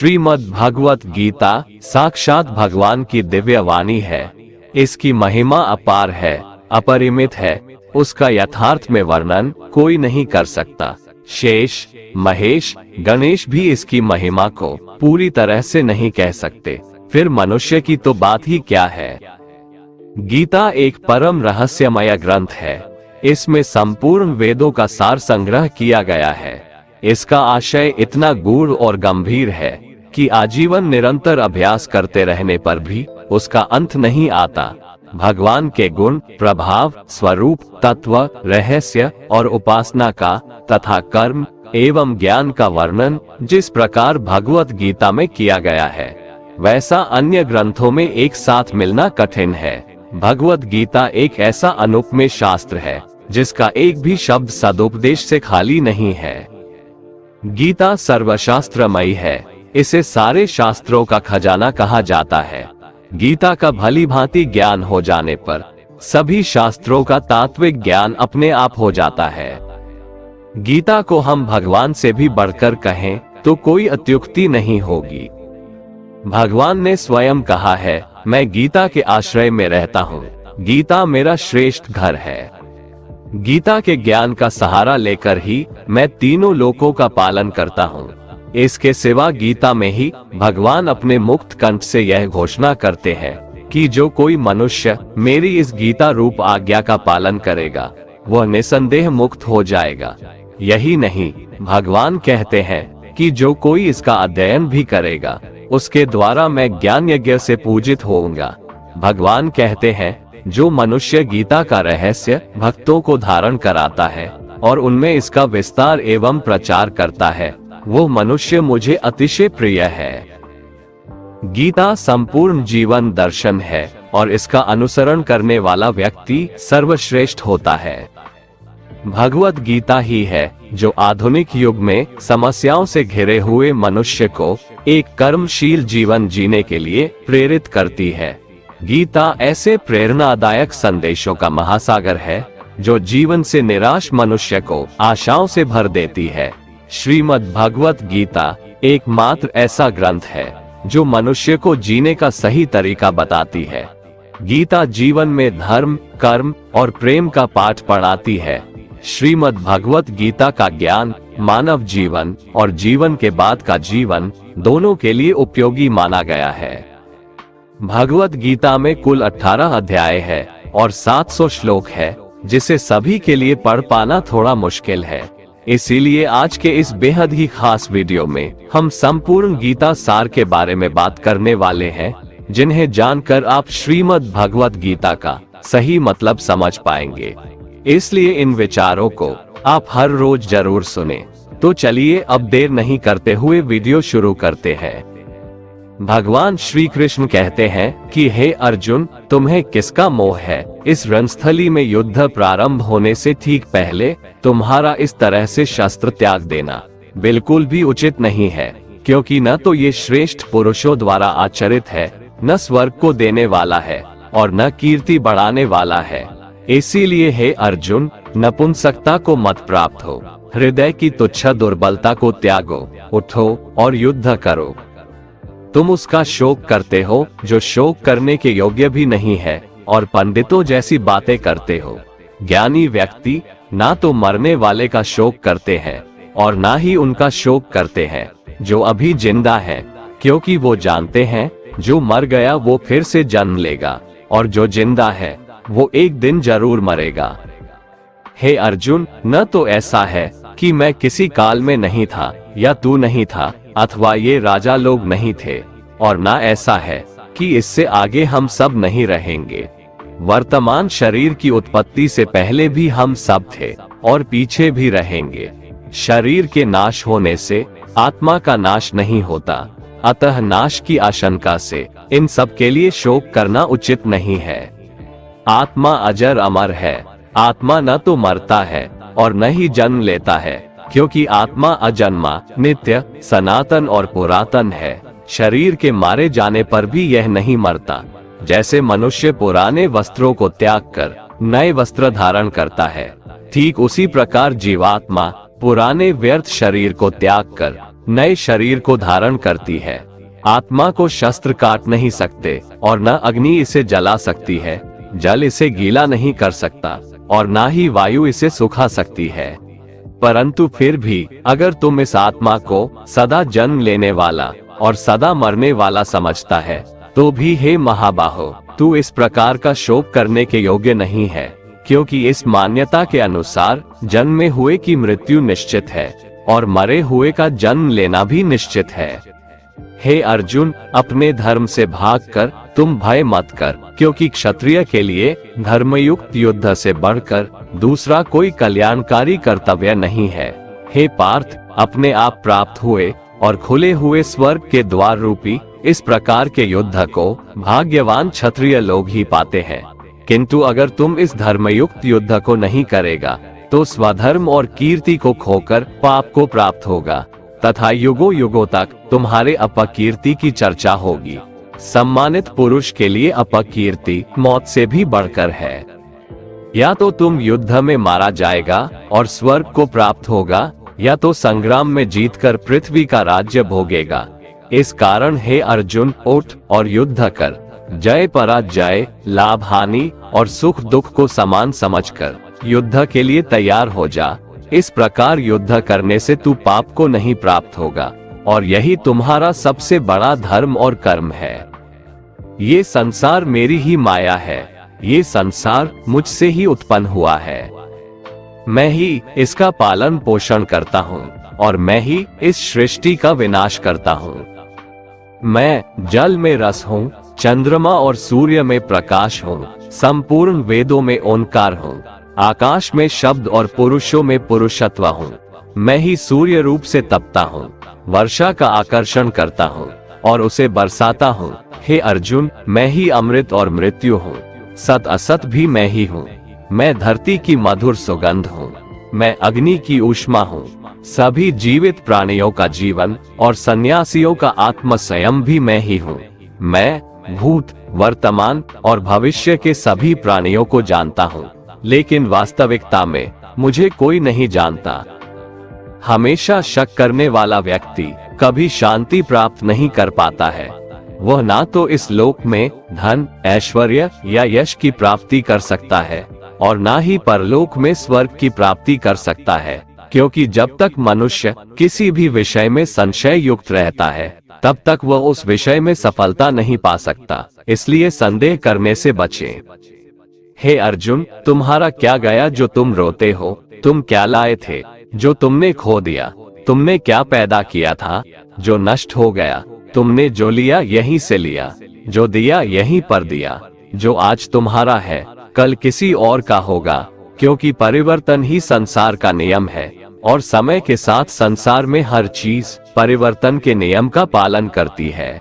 श्रीमद् भगवत गीता साक्षात भगवान की दिव्य वाणी है। इसकी महिमा अपार है, अपरिमित है। उसका यथार्थ में वर्णन कोई नहीं कर सकता। शेष, महेश, गणेश भी इसकी महिमा को पूरी तरह से नहीं कह सकते, फिर मनुष्य की तो बात ही क्या है। गीता एक परम रहस्यमय ग्रंथ है। इसमें संपूर्ण वेदों का सार संग्रह किया गया है। इसका आशय इतना गूढ़ और गंभीर है कि आजीवन निरंतर अभ्यास करते रहने पर भी उसका अंत नहीं आता। भगवान के गुण, प्रभाव, स्वरूप, तत्व, रहस्य और उपासना का तथा कर्म एवं ज्ञान का वर्णन जिस प्रकार भगवत गीता में किया गया है, वैसा अन्य ग्रंथों में एक साथ मिलना कठिन है। भगवत गीता एक ऐसा अनुपमेय शास्त्र है जिसका एक भी शब्द सदुपदेश से खाली नहीं है। गीता सर्वशास्त्रमयी है। इसे सारे शास्त्रों का खजाना कहा जाता है। गीता का भली भांति ज्ञान हो जाने पर सभी शास्त्रों का तात्विक ज्ञान अपने आप हो जाता है। गीता को हम भगवान से भी बढ़कर कहें तो कोई अत्युक्ति नहीं होगी। भगवान ने स्वयं कहा है, मैं गीता के आश्रय में रहता हूँ। गीता मेरा श्रेष्ठ घर है। गीता के ज्ञान का सहारा लेकर ही मैं तीनों लोकों का पालन करता हूँ। इसके सिवा गीता में ही भगवान अपने मुक्त कंठ से यह घोषणा करते हैं कि जो कोई मनुष्य मेरी इस गीता रूप आज्ञा का पालन करेगा वह निसंदेह मुक्त हो जाएगा। यही नहीं, भगवान कहते हैं कि जो कोई इसका अध्ययन भी करेगा उसके द्वारा मैं ज्ञान यज्ञ से पूजित होऊंगा। भगवान कहते हैं, जो मनुष्य गीता का रहस्य भक्तों को धारण कराता है और उनमें इसका विस्तार एवं प्रचार करता है, वो मनुष्य मुझे अतिशय प्रिय है। गीता संपूर्ण जीवन दर्शन है और इसका अनुसरण करने वाला व्यक्ति सर्वश्रेष्ठ होता है। भगवत गीता ही है जो आधुनिक युग में समस्याओं से घिरे हुए मनुष्य को एक कर्मशील जीवन जीने के लिए प्रेरित करती है। गीता ऐसे प्रेरणादायक संदेशों का महासागर है जो जीवन से निराश मनुष्य को आशाओं से भर देती है। श्रीमद् भगवत गीता एकमात्र ऐसा ग्रंथ है जो मनुष्य को जीने का सही तरीका बताती है। गीता जीवन में धर्म, कर्म और प्रेम का पाठ पढ़ाती है। श्रीमद् भगवत गीता का ज्ञान मानव जीवन और जीवन के बाद का जीवन दोनों के लिए उपयोगी माना गया है। भगवत गीता में कुल 18 अध्याय है और 700 श्लोक है, जिसे सभी के लिए पढ़ पाना थोड़ा मुश्किल है। इसीलिए आज के इस बेहद ही खास वीडियो में हम संपूर्ण गीता सार के बारे में बात करने वाले हैं, जिन्हें जानकर आप श्रीमद् भगवत गीता का सही मतलब समझ पाएंगे। इसलिए इन विचारों को आप हर रोज जरूर सुने। तो चलिए अब देर नहीं करते हुए वीडियो शुरू करते हैं। भगवान श्री कृष्ण कहते हैं कि हे अर्जुन, तुम्हें किसका मोह है? इस रणस्थली में युद्ध प्रारंभ होने से ठीक पहले तुम्हारा इस तरह से शस्त्र त्याग देना बिल्कुल भी उचित नहीं है, क्योंकि न तो ये श्रेष्ठ पुरुषों द्वारा आचरित है, न स्वर्ग को देने वाला है और न कीर्ति बढ़ाने वाला है। इसीलिए हे अर्जुन, नपुंसकता को मत प्राप्त हो, हृदय की तुच्छ दुर्बलता को त्यागो, उठो और युद्ध करो। तुम उसका शोक करते हो जो शोक करने के योग्य भी नहीं है और पंडितों जैसी बातें करते हो। ज्ञानी व्यक्ति ना तो मरने वाले का शोक करते हैं और ना ही उनका शोक करते हैं जो अभी जिंदा है, क्योंकि वो जानते हैं जो मर गया वो फिर से जन्म लेगा और जो जिंदा है वो एक दिन जरूर मरेगा। हे अर्जुन, न तो ऐसा है कि मैं किसी काल में नहीं था या तू नहीं था अथवा ये राजा लोग नहीं थे, और ना ऐसा है कि इससे आगे हम सब नहीं रहेंगे। वर्तमान शरीर की उत्पत्ति से पहले भी हम सब थे और पीछे भी रहेंगे। शरीर के नाश होने से आत्मा का नाश नहीं होता, अतः नाश की आशंका से इन सब के लिए शोक करना उचित नहीं है। आत्मा अजर अमर है। आत्मा न तो मरता है और न ही जन्म लेता है, क्योंकि आत्मा अजन्मा, नित्य, सनातन और पुरातन है। शरीर के मारे जाने पर भी यह नहीं मरता। जैसे मनुष्य पुराने वस्त्रों को त्याग कर नए वस्त्र धारण करता है, ठीक उसी प्रकार जीवात्मा पुराने व्यर्थ शरीर को त्याग कर नए शरीर को धारण करती है। आत्मा को शस्त्र काट नहीं सकते और न अग्नि इसे जला सकती है, जल इसे गीला नहीं कर सकता और ना ही वायु इसे सुखा सकती है। परंतु फिर भी अगर तुम इस आत्मा को सदा जन्म लेने वाला और सदा मरने वाला समझता है, तो भी हे महाबाहो, तू इस प्रकार का शोक करने के योग्य नहीं है, क्योंकि इस मान्यता के अनुसार जन्मे हुए की मृत्यु निश्चित है और मरे हुए का जन्म लेना भी निश्चित है। हे अर्जुन, अपने धर्म से भागकर तुम भय मत कर, क्योंकि क्षत्रिय के लिए धर्मयुक्त युद्ध से बढ़कर दूसरा कोई कल्याणकारी कर्तव्य नहीं है। हे पार्थ, अपने आप प्राप्त हुए और खुले हुए स्वर्ग के द्वार रूपी इस प्रकार के युद्ध को भाग्यवान क्षत्रिय लोग ही पाते हैं। किंतु अगर तुम इस धर्मयुक्त युद्ध को नहीं करेगा, तो स्वधर्म और कीर्ति को खोकर पाप को प्राप्त होगा तथा युगों युगों तक तुम्हारे अपकीर्ति की चर्चा होगी। सम्मानित पुरुष के लिए अपकीर्ति मौत से भी बढ़कर है। या तो तुम युद्ध में मारा जाएगा और स्वर्ग को प्राप्त होगा, या तो संग्राम में जीतकर पृथ्वी का राज्य भोगेगा। इस कारण हे अर्जुन, उठ और युद्ध कर। जय पराजय, लाभ हानि और सुख दुख को समान समझकर युद्ध के लिए तैयार हो जा। इस प्रकार युद्ध करने से तू पाप को नहीं प्राप्त होगा और यही तुम्हारा सबसे बड़ा धर्म और कर्म है। ये संसार मेरी ही माया है, ये संसार मुझसे ही उत्पन्न हुआ है। मैं ही इसका पालन पोषण करता हूँ और मैं ही इस सृष्टि का विनाश करता हूँ। मैं जल में रस हूँ, चंद्रमा और सूर्य में प्रकाश हूँ, संपूर्ण वेदों में ओंकार हूँ, आकाश में शब्द और पुरुषों में पुरुषत्व हूँ। मैं ही सूर्य रूप से तपता हूँ, वर्षा का आकर्षण करता हूँ और उसे बरसाता हूँ। हे अर्जुन, मैं ही अमृत और मृत्यु हूँ, सत असत भी मैं ही हूँ। मैं धरती की मधुर सुगंध हूँ, मैं अग्नि की ऊष्मा हूँ, सभी जीवित प्राणियों का जीवन और सन्यासियों का आत्म स्वयं भी मैं ही हूँ। मैं भूत, वर्तमान और भविष्य के सभी प्राणियों को जानता हूँ, लेकिन वास्तविकता में मुझे कोई नहीं जानता। हमेशा शक करने वाला व्यक्ति कभी शांति प्राप्त नहीं कर पाता है। वह ना तो इस लोक में धन, ऐश्वर्य या यश की प्राप्ति कर सकता है और ना ही परलोक में स्वर्ग की प्राप्ति कर सकता है, क्योंकि जब तक मनुष्य किसी भी विषय में संशय युक्त रहता है, तब तक वह उस विषय में सफलता नहीं पा सकता। इसलिए संदेह करने से बचें। हे अर्जुन, तुम्हारा क्या गया जो तुम रोते हो? तुम क्या लाए थे जो तुमने खो दिया? तुमने क्या पैदा किया था जो नष्ट हो गया? तुमने जो लिया यहीं से लिया, जो दिया यहीं पर दिया। जो आज तुम्हारा है कल किसी और का होगा, क्योंकि परिवर्तन ही संसार का नियम है और समय के साथ संसार में हर चीज परिवर्तन के नियम का पालन करती है।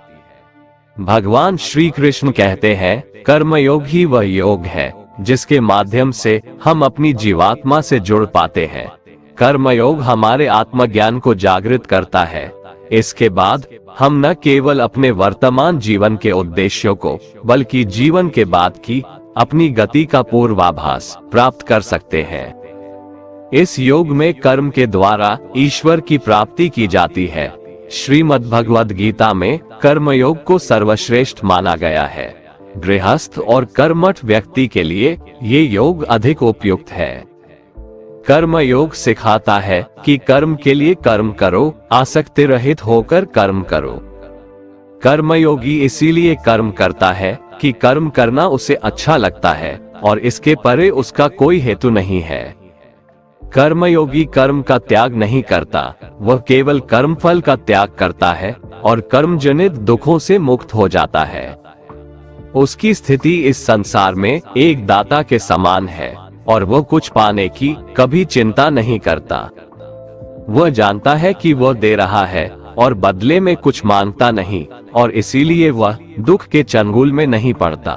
भगवान श्री कृष्ण कहते हैं, कर्मयोग ही वह योग है जिसके माध्यम से हम अपनी जीवात्मा से जुड़ पाते हैं। कर्मयोग हमारे आत्मज्ञान को जागृत करता है। इसके बाद हम न केवल अपने वर्तमान जीवन के उद्देश्यों को, बल्कि जीवन के बाद की अपनी गति का पूर्वाभास प्राप्त कर सकते हैं। इस योग में कर्म के द्वारा ईश्वर की प्राप्ति की जाती है। श्रीमद् भगवद गीता में कर्मयोग को सर्वश्रेष्ठ माना गया है। गृहस्थ और कर्मठ व्यक्ति के लिए ये योग अधिक उपयुक्त है। कर्म योग सिखाता है कि कर्म के लिए कर्म करो, आसक्ति रहित होकर कर्म करो। कर्मयोगी इसीलिए कर्म करता है कि कर्म करना उसे अच्छा लगता है और इसके परे उसका कोई हेतु नहीं है। कर्मयोगी कर्म का त्याग नहीं करता, वह केवल कर्मफल का त्याग करता है और कर्मजनित दुखों से मुक्त हो जाता है। उसकी स्थिति इस संसार में एक दाता के समान है और वह कुछ पाने की कभी चिंता नहीं करता। वह जानता है कि वह दे रहा है और बदले में कुछ मांगता नहीं, और इसीलिए वह दुख के चंगुल में नहीं पड़ता।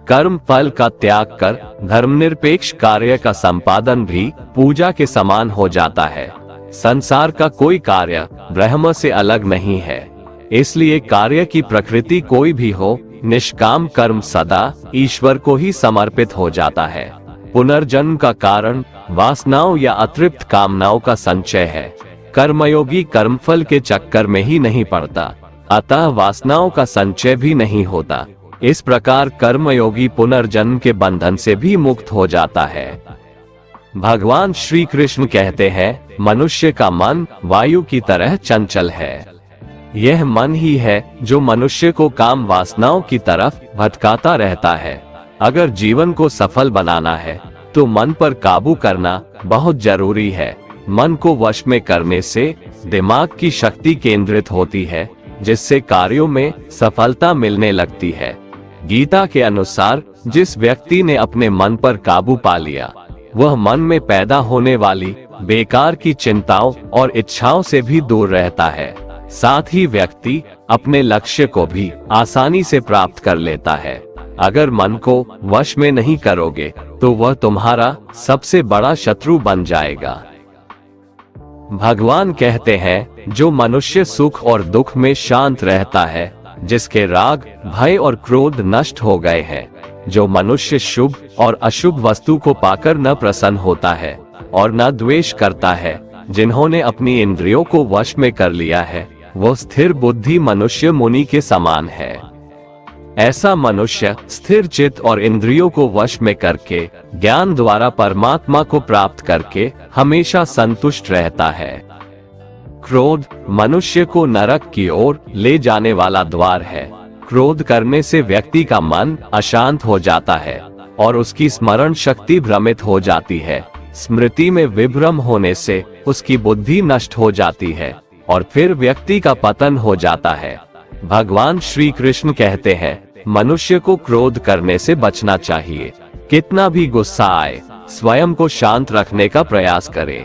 कर्म फल का त्याग कर धर्मनिरपेक्ष कार्य का संपादन भी पूजा के समान हो जाता है। संसार का कोई कार्य ब्रह्म से अलग नहीं है, इसलिए कार्य की प्रकृति कोई भी हो, निष्काम कर्म सदा ईश्वर को ही समर्पित हो जाता है। पुनर्जन्म का कारण वासनाओं या अतृप्त कामनाओं का संचय है। कर्मयोगी कर्मफल के चक्कर में ही नहीं पड़ता, अतः वासनाओं का संचय भी नहीं होता। इस प्रकार कर्मयोगी पुनर्जन्म के बंधन से भी मुक्त हो जाता है। भगवान श्री कृष्ण कहते हैं, मनुष्य का मन वायु की तरह चंचल है। यह मन ही है जो मनुष्य को काम वासनाओं की तरफ भटकाता रहता है। अगर जीवन को सफल बनाना है तो मन पर काबू करना बहुत जरूरी है। मन को वश में करने से दिमाग की शक्ति केंद्रित होती है, जिससे कार्यों में सफलता मिलने लगती है। गीता के अनुसार जिस व्यक्ति ने अपने मन पर काबू पा लिया, वह मन में पैदा होने वाली बेकार की चिंताओं और इच्छाओं से भी दूर रहता है। साथ ही व्यक्ति अपने लक्ष्य को भी आसानी से प्राप्त कर लेता है। अगर मन को वश में नहीं करोगे तो वह तुम्हारा सबसे बड़ा शत्रु बन जाएगा। भगवान कहते हैं, जो मनुष्य सुख और दुख में शांत रहता है, जिसके राग, भय और क्रोध नष्ट हो गए हैं, जो मनुष्य शुभ और अशुभ वस्तु को पाकर न प्रसन्न होता है और न द्वेष करता है, जिन्होंने अपनी इंद्रियों को वश में कर लिया है, वो स्थिर बुद्धि मनुष्य मुनि के समान है। ऐसा मनुष्य स्थिर चित्त और इंद्रियों को वश में करके ज्ञान द्वारा परमात्मा को प्राप्त करके हमेशा संतुष्ट रहता है। क्रोध मनुष्य को नरक की ओर ले जाने वाला द्वार है। क्रोध करने से व्यक्ति का मन अशांत हो जाता है और उसकी स्मरण शक्ति भ्रमित हो जाती है। स्मृति में विभ्रम होने से उसकी बुद्धि नष्ट हो जाती है और फिर व्यक्ति का पतन हो जाता है। भगवान श्री कृष्ण कहते हैं, मनुष्य को क्रोध करने से बचना चाहिए। कितना भी गुस्सा आए, स्वयं को शांत रखने का प्रयास करे।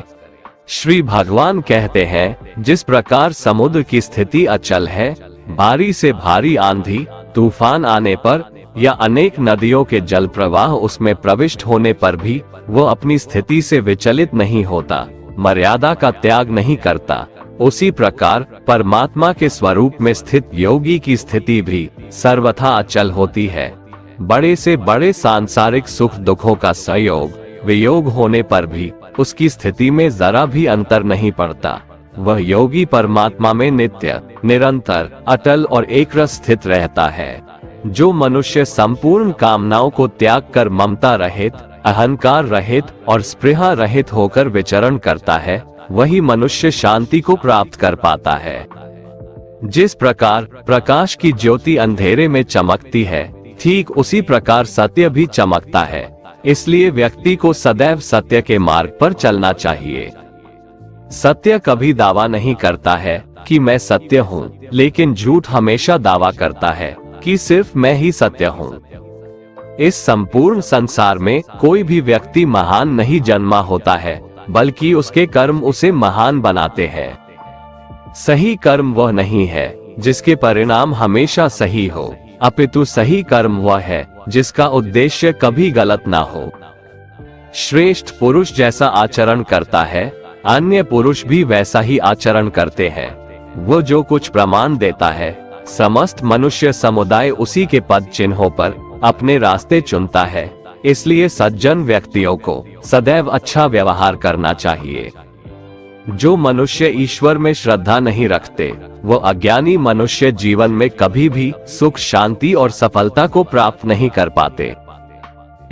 श्री भगवान कहते हैं, जिस प्रकार समुद्र की स्थिति अचल है, भारी से भारी आंधी तूफान आने पर या अनेक नदियों के जल प्रवाह उसमें प्रविष्ट होने पर भी वो अपनी स्थिति से विचलित नहीं होता, मर्यादा का त्याग नहीं करता, उसी प्रकार परमात्मा के स्वरूप में स्थित योगी की स्थिति भी सर्वथा अचल होती है। बड़े से बड़े सांसारिक सुख दुखों का संयोग वियोग होने पर भी उसकी स्थिति में जरा भी अंतर नहीं पड़ता। वह योगी परमात्मा में नित्य, निरंतर, अटल और एकरस स्थित रहता है। जो मनुष्य संपूर्ण कामनाओं को त्याग कर ममता रहित, अहंकार रहित और स्पृहा रहित होकर विचरण करता है, वही मनुष्य शांति को प्राप्त कर पाता है। जिस प्रकार प्रकाश की ज्योति अंधेरे में चमकती है, ठीक उसी प्रकार सत्य भी चमकता है। इसलिए व्यक्ति को सदैव सत्य के मार्ग पर चलना चाहिए। सत्य कभी दावा नहीं करता है कि मैं सत्य हूँ, लेकिन झूठ हमेशा दावा करता है कि सिर्फ मैं ही सत्य हूँ। इस संपूर्ण संसार में कोई भी व्यक्ति महान नहीं जन्मा होता है, बल्कि उसके कर्म उसे महान बनाते हैं। सही कर्म वह नहीं है जिसके परिणाम हमेशा सही हो, अपितु सही कर्म वह है जिसका उद्देश्य कभी गलत ना हो। श्रेष्ठ पुरुष जैसा आचरण करता है, अन्य पुरुष भी वैसा ही आचरण करते हैं। वो जो कुछ प्रमाण देता है, समस्त मनुष्य समुदाय उसी के पद चिन्हों पर अपने रास्ते चुनता है। इसलिए सज्जन व्यक्तियों को सदैव अच्छा व्यवहार करना चाहिए। जो मनुष्य ईश्वर में श्रद्धा नहीं रखते, वो अज्ञानी मनुष्य जीवन में कभी भी सुख, शांति और सफलता को प्राप्त नहीं कर पाते।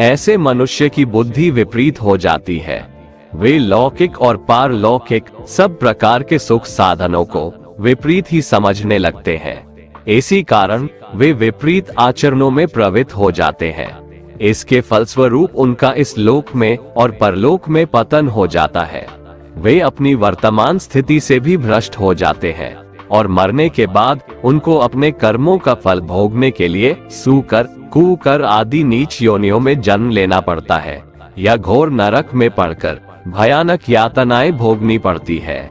ऐसे मनुष्य की बुद्धि विपरीत हो जाती है। वे लौकिक और पारलौकिक सब प्रकार के सुख साधनों को विपरीत ही समझने लगते हैं। इसी कारण वे विपरीत आचरणों में प्रवृत्त हो जाते हैं। इसके फलस्वरूप उनका इस लोक में और परलोक में पतन हो जाता है। वे अपनी वर्तमान स्थिति से भी भ्रष्ट हो जाते हैं और मरने के बाद उनको अपने कर्मों का फल भोगने के लिए सूकर, कुकर आदि नीच योनियों में जन्म लेना पड़ता है या घोर नरक में पड़कर भयानक यातनाएं भोगनी पड़ती है।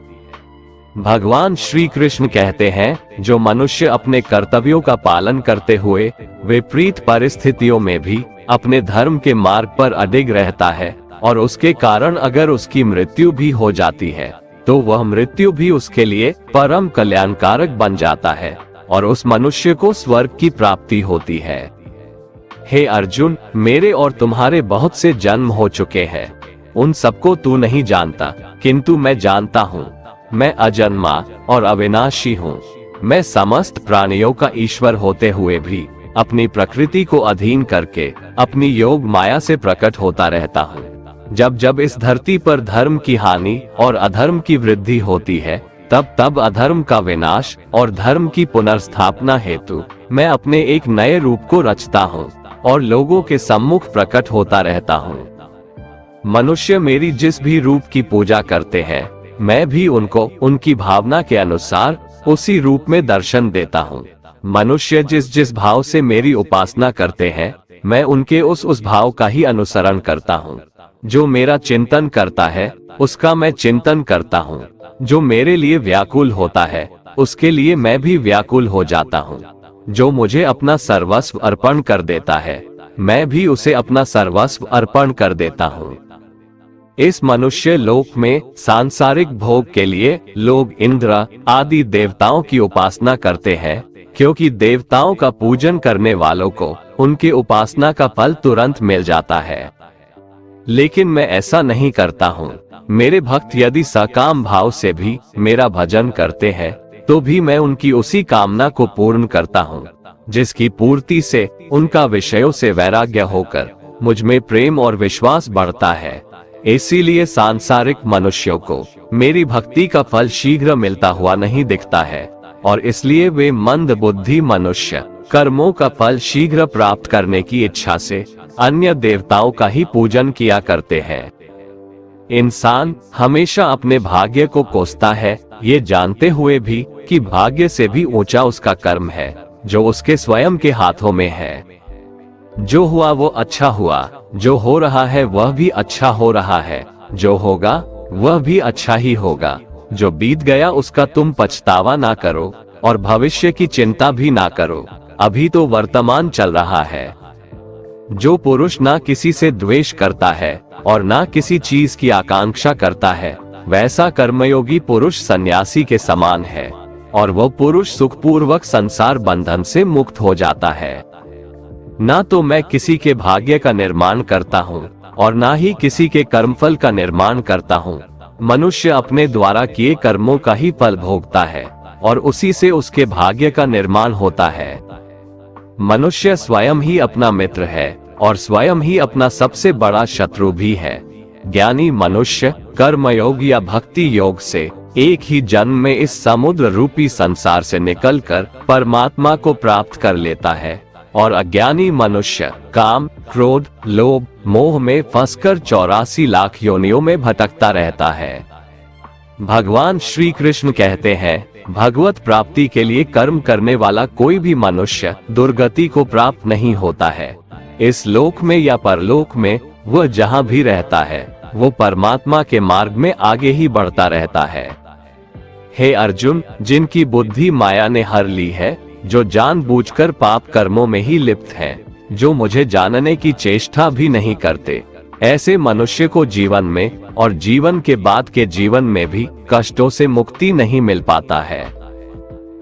भगवान श्री कृष्ण कहते हैं, जो मनुष्य अपने कर्तव्यों का पालन करते हुए विपरीत परिस्थितियों में भी अपने धर्म के मार्ग पर अडिग रहता है और उसके कारण अगर उसकी मृत्यु भी हो जाती है, तो वह मृत्यु भी उसके लिए परम कल्याणकारक बन जाता है और उस मनुष्य को स्वर्ग की प्राप्ति होती है। हे अर्जुन, मेरे और तुम्हारे बहुत से जन्म हो चुके हैं। उन सबको तू नहीं जानता, किंतु मैं जानता हूँ। मैं अजन्मा और अविनाशी हूँ। मैं समस्त प्राणियों का ईश्वर होते हुए भी अपनी प्रकृति को अधीन करके अपनी योग माया से प्रकट होता रहता हूँ। जब जब इस धरती पर धर्म की हानि और अधर्म की वृद्धि होती है, तब तब अधर्म का विनाश और धर्म की पुनर्स्थापना हेतु मैं अपने एक नए रूप को रचता हूँ और लोगों के सम्मुख प्रकट होता रहता हूँ। मनुष्य मेरी जिस भी रूप की पूजा करते हैं, मैं भी उनको उनकी भावना के अनुसार उसी रूप में दर्शन देता हूँ। मनुष्य जिस जिस भाव से मेरी उपासना करते हैं, मैं उनके उस भाव का ही अनुसरण करता हूँ। जो मेरा चिंतन करता है, उसका मैं चिंतन करता हूँ। जो मेरे लिए व्याकुल होता है, उसके लिए मैं भी व्याकुल हो जाता हूँ। जो मुझे अपना सर्वस्व अर्पण कर देता है, मैं भी उसे अपना सर्वस्व अर्पण कर देता हूँ। इस मनुष्य लोक में सांसारिक भोग के लिए लोग इंद्र आदि देवताओं की उपासना करते हैं, क्योंकि देवताओं का पूजन करने वालों को उनके उपासना का फल तुरंत मिल जाता है। लेकिन मैं ऐसा नहीं करता हूँ। मेरे भक्त यदि सकाम भाव से भी मेरा भजन करते हैं, तो भी मैं उनकी उसी कामना को पूर्ण करता हूँ, जिसकी पूर्ति से उनका विषयों से वैराग्य होकर मुझ में प्रेम और विश्वास बढ़ता है। इसीलिए सांसारिक मनुष्यों को मेरी भक्ति का फल शीघ्र मिलता हुआ नहीं दिखता है, और इसलिए वे मंद बुद्धि मनुष्य कर्मों का फल शीघ्र प्राप्त करने की इच्छा से अन्य देवताओं का ही पूजन किया करते हैं। इंसान हमेशा अपने भाग्य को कोसता है, ये जानते हुए भी कि भाग्य से भी ऊंचा उसका कर्म है, जो उसके स्वयं के हाथों में है। जो हुआ वो अच्छा हुआ, जो हो रहा है वह भी अच्छा हो रहा है, जो होगा वह भी अच्छा ही होगा। जो बीत गया उसका तुम पछतावा ना करो और भविष्य की चिंता भी ना करो, अभी तो वर्तमान चल रहा है। जो पुरुष ना किसी से द्वेष करता है और ना किसी चीज की आकांक्षा करता है, वैसा कर्मयोगी पुरुष सन्यासी के समान है, और वह पुरुष सुखपूर्वक संसार बंधन से मुक्त हो जाता है। ना तो मैं किसी के भाग्य का निर्माण करता हूँ और ना ही किसी के कर्मफल का निर्माण करता हूँ। मनुष्य अपने द्वारा किए कर्मों का ही फल भोगता है और उसी से उसके भाग्य का निर्माण होता है। मनुष्य स्वयं ही अपना मित्र है और स्वयं ही अपना सबसे बड़ा शत्रु भी है। ज्ञानी मनुष्य कर्मयोग या भक्ति योग से एक ही जन्म में इस समुद्र रूपी संसार से निकलकर परमात्मा को प्राप्त कर लेता है, और अज्ञानी मनुष्य काम, क्रोध, लोभ, मोह में फंसकर 84 लाख योनियों में भटकता रहता है। भगवान श्री कृष्ण कहते हैं, भगवत प्राप्ति के लिए कर्म करने वाला कोई भी मनुष्य दुर्गति को प्राप्त नहीं होता है। इस लोक में या परलोक में वह जहाँ भी रहता है, वो परमात्मा के मार्ग में आगे ही बढ़ता रहता है। हे अर्जुन, जिनकी बुद्धि माया ने हर ली है, जो जानबूझकर पाप कर्मों में ही लिप्त हैं, जो मुझे जानने की चेष्टा भी नहीं करते, ऐसे मनुष्य को जीवन में और जीवन के बाद के जीवन में भी कष्टों से मुक्ति नहीं मिल पाता है।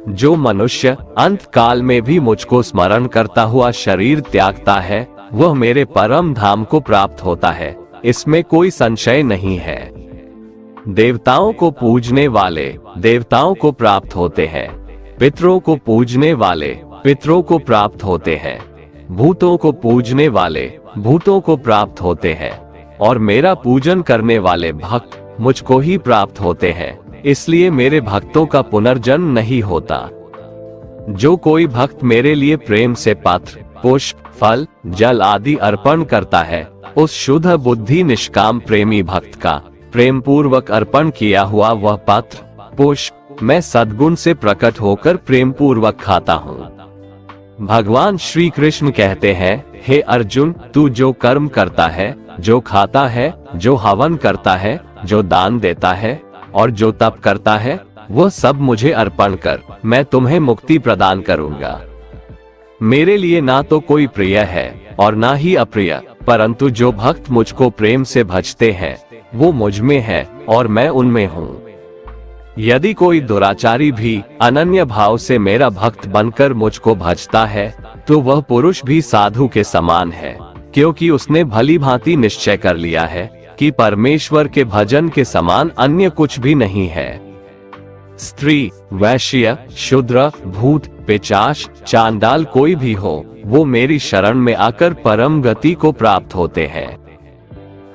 जो मनुष्य अंत काल में भी मुझको स्मरण करता हुआ शरीर त्यागता है, वह मेरे परम धाम को प्राप्त होता है, इसमें कोई संशय नहीं है। देवताओं को पूजने वाले देवताओं को प्राप्त होते हैं, पितरों को पूजने वाले पितरों को प्राप्त होते हैं, भूतों को पूजने वाले भूतों को प्राप्त होते हैं, और मेरा पूजन करने वाले भक्त मुझको ही प्राप्त होते हैं। इसलिए मेरे भक्तों का पुनर्जन्म नहीं होता। जो कोई भक्त मेरे लिए प्रेम से पत्र, पुष्प, फल, जल आदि अर्पण करता है, उस शुद्ध बुद्धि निष्काम प्रेमी भक्त का प्रेम पूर्वक अर्पण किया हुआ वह पत्र, पुष्प मैं सद्गुण से प्रकट होकर प्रेम पूर्वक खाता हूँ। भगवान श्री कृष्ण कहते हैं, हे अर्जुन, तू जो कर्म करता है, जो खाता है, जो हवन करता है, जो दान देता है और जो तप करता है, वह सब मुझे अर्पण कर, मैं तुम्हें मुक्ति प्रदान करूंगा। मेरे लिए ना तो कोई प्रिय है और ना ही अप्रिय, परंतु जो भक्त मुझको प्रेम से भजते हैं, वो मुझ में है और मैं उनमें हूँ। यदि कोई दुराचारी भी अनन्य भाव से मेरा भक्त बनकर मुझको भजता है, तो वह पुरुष भी साधु के समान है, क्योंकि उसने भली भांति निश्चय कर लिया है कि परमेश्वर के भजन के समान अन्य कुछ भी नहीं है। स्त्री, वैश्य, शूद्र, भूत, पिशाच, चांडाल कोई भी हो, वो मेरी शरण में आकर परम गति को प्राप्त होते हैं।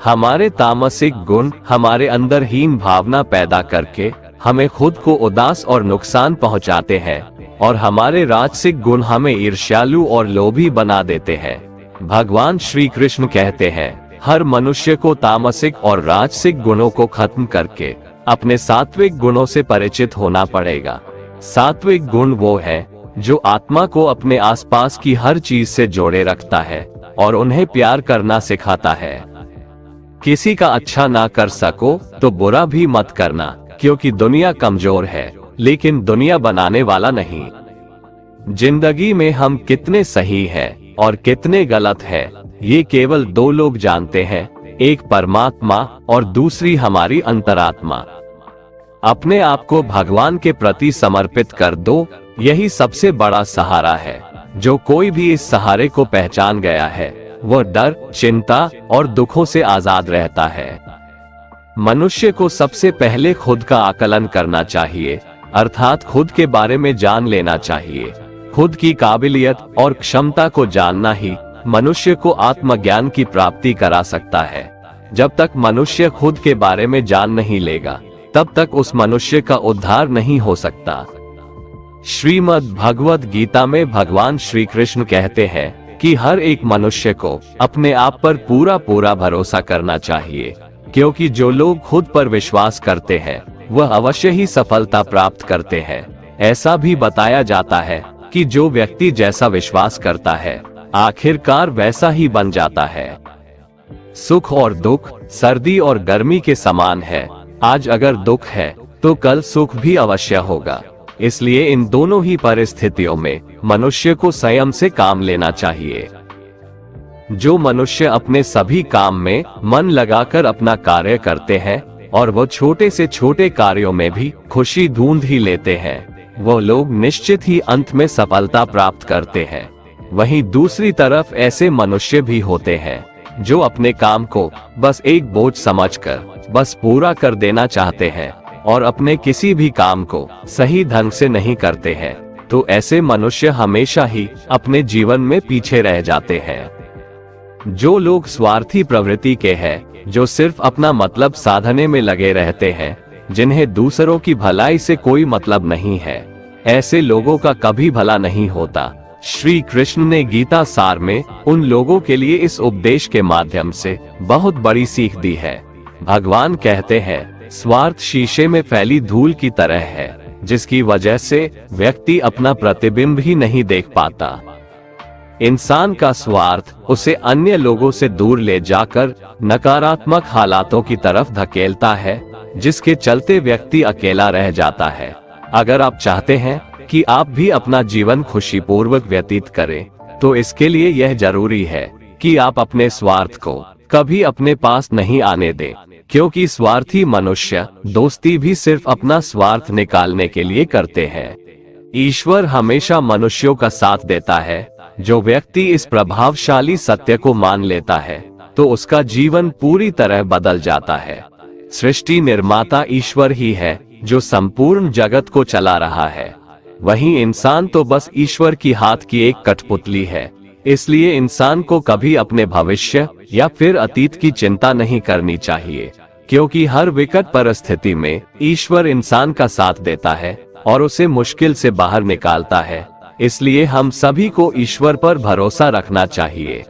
हमारे तामसिक गुण हमारे अंदर हीन भावना पैदा करके हमें खुद को उदास और नुकसान पहुंचाते हैं, और हमारे राजसिक गुण हमें ईर्ष्यालु और लोभी बना देते हैं। भगवान श्री कृष्ण कहते हैं, हर मनुष्य को तामसिक और राजसिक गुणों को खत्म करके अपने सात्विक गुणों से परिचित होना पड़ेगा। सात्विक गुण वो है जो आत्मा को अपने आसपास की हर चीज से जोड़े रखता है और उन्हें प्यार करना सिखाता है। किसी का अच्छा ना कर सको तो बुरा भी मत करना, क्योंकि दुनिया कमजोर है लेकिन दुनिया बनाने वाला नहीं। जिंदगी में हम कितने सही हैं और कितने गलत हैं, ये केवल दो लोग जानते हैं, एक परमात्मा और दूसरी हमारी अंतरात्मा। अपने आप को भगवान के प्रति समर्पित कर दो, यही सबसे बड़ा सहारा है। जो कोई भी इस सहारे को पहचान गया है वह डर, चिंता और दुखों से आजाद रहता है। मनुष्य को सबसे पहले खुद का आकलन करना चाहिए, अर्थात खुद के बारे में जान लेना चाहिए। खुद की काबिलियत और क्षमता को जानना ही मनुष्य को आत्मज्ञान की प्राप्ति करा सकता है। जब तक मनुष्य खुद के बारे में जान नहीं लेगा, तब तक उस मनुष्य का उद्धार नहीं हो सकता। श्रीमद् भगवद गीता में भगवान श्री कृष्ण कहते हैं कि हर एक मनुष्य को अपने आप पर पूरा भरोसा करना चाहिए, क्योंकि जो लोग खुद पर विश्वास करते हैं वह अवश्य ही सफलता प्राप्त करते हैं। ऐसा भी बताया जाता है कि जो व्यक्ति जैसा विश्वास करता है आखिरकार वैसा ही बन जाता है। सुख और दुख सर्दी और गर्मी के समान है। आज अगर दुख है तो कल सुख भी अवश्य होगा। इसलिए इन दोनों ही परिस्थितियों में मनुष्य को संयम से काम लेना चाहिए। जो मनुष्य अपने सभी काम में मन लगाकर अपना कार्य करते हैं और वो छोटे से छोटे कार्यों में भी खुशी ढूंढ ही लेते हैं, वो लोग निश्चित ही अंत में सफलता प्राप्त करते हैं। वहीं दूसरी तरफ ऐसे मनुष्य भी होते हैं जो अपने काम को बस एक बोझ समझकर बस पूरा कर देना चाहते हैं और अपने किसी भी काम को सही ढंग से नहीं करते हैं। तो ऐसे मनुष्य हमेशा ही अपने जीवन में पीछे रह जाते हैं। जो लोग स्वार्थी प्रवृत्ति के हैं, जो सिर्फ अपना मतलब साधने में लगे रहते हैं, जिन्हें दूसरों की भलाई से कोई मतलब नहीं है, ऐसे लोगों का कभी भला नहीं होता। श्री कृष्ण ने गीता सार में उन लोगों के लिए इस उपदेश के माध्यम से बहुत बड़ी सीख दी है। भगवान कहते हैं, स्वार्थ शीशे में फैली धूल की तरह है, जिसकी वजह से व्यक्ति अपना प्रतिबिंब ही नहीं देख पाता। इंसान का स्वार्थ उसे अन्य लोगों से दूर ले जाकर नकारात्मक हालातों की तरफ धकेलता है, जिसके चलते व्यक्ति अकेला रह जाता है। अगर आप चाहते हैं कि आप भी अपना जीवन खुशीपूर्वक व्यतीत करें, तो इसके लिए यह जरूरी है कि आप अपने स्वार्थ को कभी अपने पास नहीं आने दें, क्योंकि स्वार्थी मनुष्य दोस्ती भी सिर्फ अपना स्वार्थ निकालने के लिए करते हैं। ईश्वर हमेशा मनुष्यों का साथ देता है। जो व्यक्ति इस प्रभावशाली सत्य को मान लेता है तो उसका जीवन पूरी तरह बदल जाता है। सृष्टि निर्माता ईश्वर ही है जो संपूर्ण जगत को चला रहा है। वहीं इंसान तो बस ईश्वर की हाथ की एक कठपुतली है। इसलिए इंसान को कभी अपने भविष्य या फिर अतीत की चिंता नहीं करनी चाहिए, क्योंकि हर विकट परिस्थिति में ईश्वर इंसान का साथ देता है और उसे मुश्किल से बाहर निकालता है। इसलिए हम सभी को ईश्वर पर भरोसा रखना चाहिए।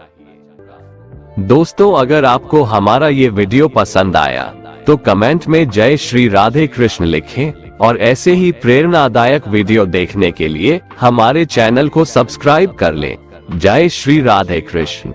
दोस्तों, अगर आपको हमारा ये वीडियो पसंद आया तो कमेंट में जय श्री राधे कृष्ण लिखें, और ऐसे ही प्रेरणादायक वीडियो देखने के लिए हमारे चैनल को सब्सक्राइब कर लें। जय श्री राधे कृष्ण।